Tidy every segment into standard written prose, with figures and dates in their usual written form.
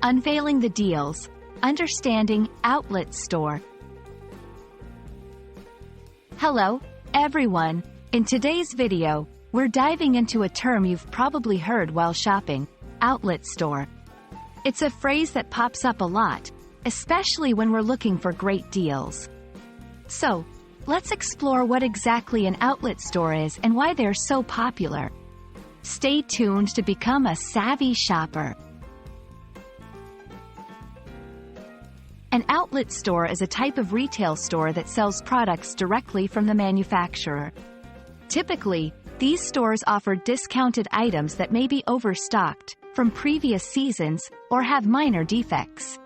Unveiling the deals, understanding outlet store. Hello, everyone. In today's video, we're diving into a term you've probably heard while shopping, outlet store. It's a phrase that pops up a lot, especially when we're looking for great deals. So, let's explore what exactly an outlet store is and why they're so popular. Stay tuned to become a savvy shopper. An outlet store is a type of retail store that sells products directly from the manufacturer. Typically, these stores offer discounted items that may be overstocked from previous seasons or have minor defects.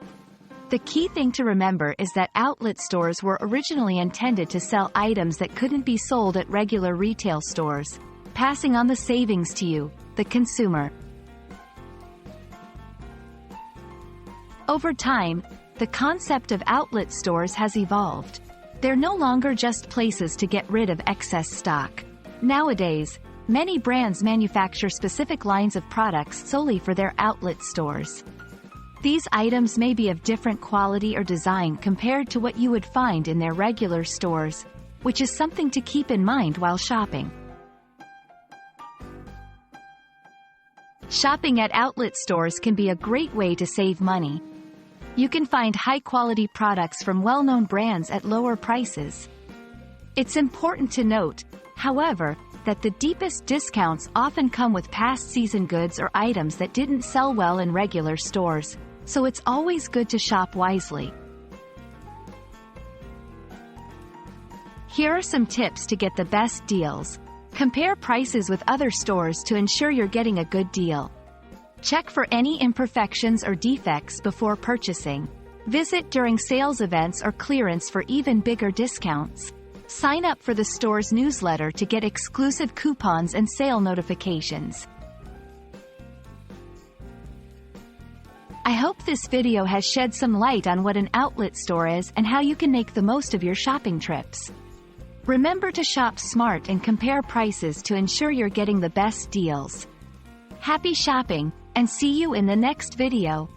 The key thing to remember is that outlet stores were originally intended to sell items that couldn't be sold at regular retail stores, passing on the savings to you, the consumer. Over time, the concept of outlet stores has evolved. They're no longer just places to get rid of excess stock. Nowadays, many brands manufacture specific lines of products solely for their outlet stores. These items may be of different quality or design compared to what you would find in their regular stores, which is something to keep in mind while shopping. Shopping at outlet stores can be a great way to save money. You can find high-quality products from well-known brands at lower prices. It's important to note, however, that the deepest discounts often come with past season goods or items that didn't sell well in regular stores, so it's always good to shop wisely. Here are some tips to get the best deals. Compare prices with other stores to ensure you're getting a good deal. Check for any imperfections or defects before purchasing. Visit during sales events or clearance for even bigger discounts. Sign up for the store's newsletter to get exclusive coupons and sale notifications. I hope this video has shed some light on what an outlet store is and how you can make the most of your shopping trips. Remember to shop smart and compare prices to ensure you're getting the best deals. Happy shopping, and see you in the next video.